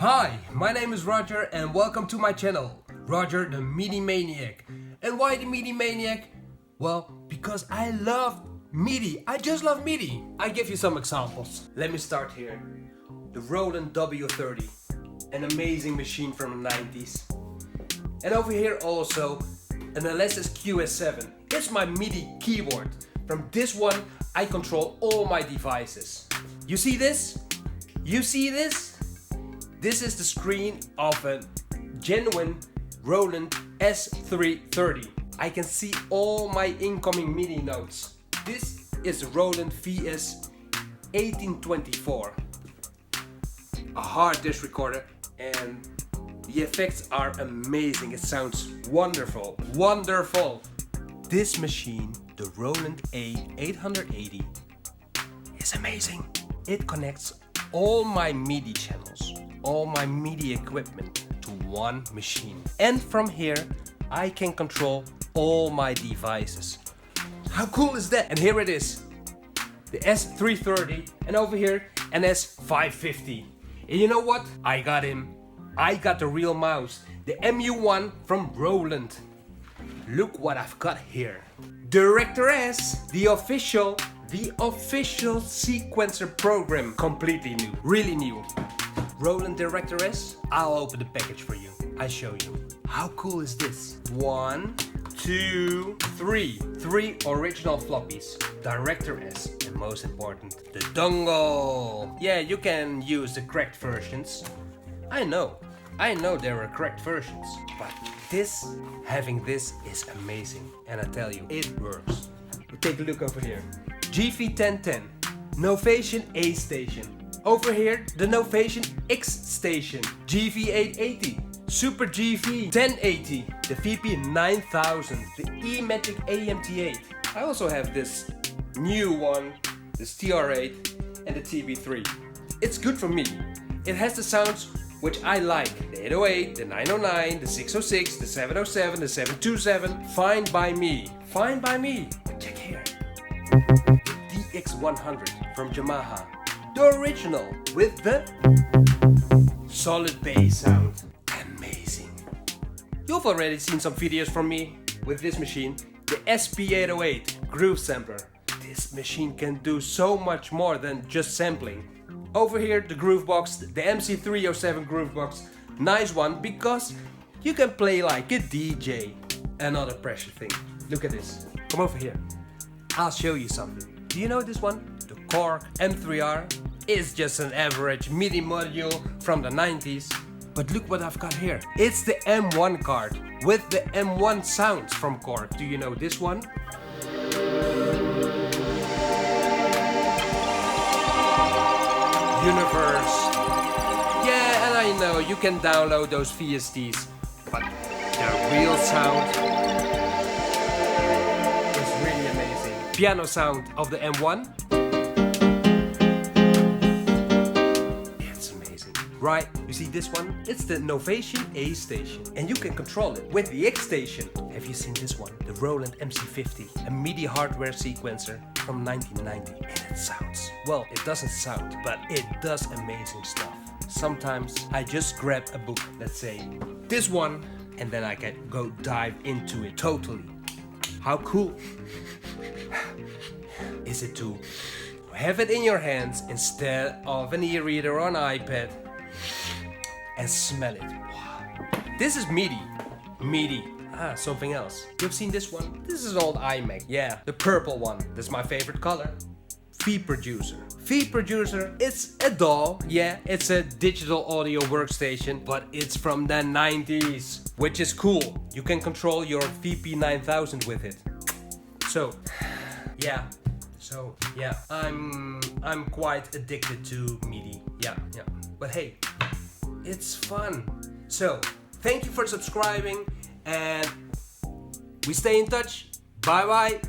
Hi, my name is Roger and welcome to my channel, Roger the MIDI Maniac. And why the MIDI Maniac? Well, because I love MIDI. I just love MIDI. I give you some examples. Let me start here. The Roland W-30, an amazing machine from the 90s. And over here also an Alesis QS7. It's my MIDI keyboard. From this one I control all my devices. You see this? You see this? This is the screen of a genuine Roland S-330. I can see all my incoming MIDI notes. This is a Roland VS-1824. A hard disk recorder, and the effects are amazing. It sounds wonderful, wonderful. This machine, the Roland A-880, is amazing. It connects all my MIDI channels, all my MIDI equipment to one machine. And from here, I can control all my devices. How cool is that? And here it is, the S-330, and over here, an S-550. And you know what? I got him. I got the real mouse, the MU1 from Roland. Look what I've got here. Director-S, the official sequencer program. Completely new, really new. Roland Director-S, I'll open the package for you. I show you. How cool is this? 1, 2, 3. 3 original floppies. Director-S, and most important, the dongle. Yeah, you can use the cracked versions. I know there are cracked versions, but having this is amazing. And I tell you, it works. Take a look over here. JV-1010, Novation A-Station. Over here, the Novation X-Station, JV-880, Super JV-1080, the VP-9000, the E-Magic AMT-8. I also have this new one, this TR-8 and the TB-3. It's good for me. It has the sounds which I like. The 808, the 909, the 606, the 707, the 727. Fine by me. Fine by me. Check here. The DX-100 from Yamaha. The original with the solid bass sound. Amazing. You've already seen some videos from me with this machine, the SP-808 groove sampler. This machine can do so much more than just sampling. Over here, the groove box, the MC-307 groove box. Nice one because you can play like a DJ. Another pressure thing. Look at this. Come over here. I'll show you something. Do you know this one? The Korg M3R is just an average MIDI module from the 90s. But look what I've got here. It's the M1 card with the M1 sounds from Korg. Do you know this one? Universe. Yeah, and I know you can download those VSTs, but the real sound is really amazing. Piano sound of the M1. It's amazing. Right, you see this one? It's the Novation A-Station, and you can control it with the X-Station. Have you seen this one? The Roland MC-50, a MIDI hardware sequencer from 1990. And it sounds, well, it doesn't sound, but it does amazing stuff. Sometimes I just grab a book, let's say this one, and then I can go dive into it totally. How cool is it to have it in your hands instead of an e-reader or an iPad and smell it? Wow. This is MIDI. MIDI. Ah, something else. You've seen this one? This is an old iMac. Yeah, the purple one. That's my favorite color. V-Producer. V-Producer, it's a DAW. Yeah, it's a digital audio workstation, but it's from the 90s, which is cool. You can control your VP-9000 with it. So, yeah, I'm quite addicted to MIDI. Yeah. But hey, it's fun. So, thank you for subscribing, and we stay in touch. Bye bye.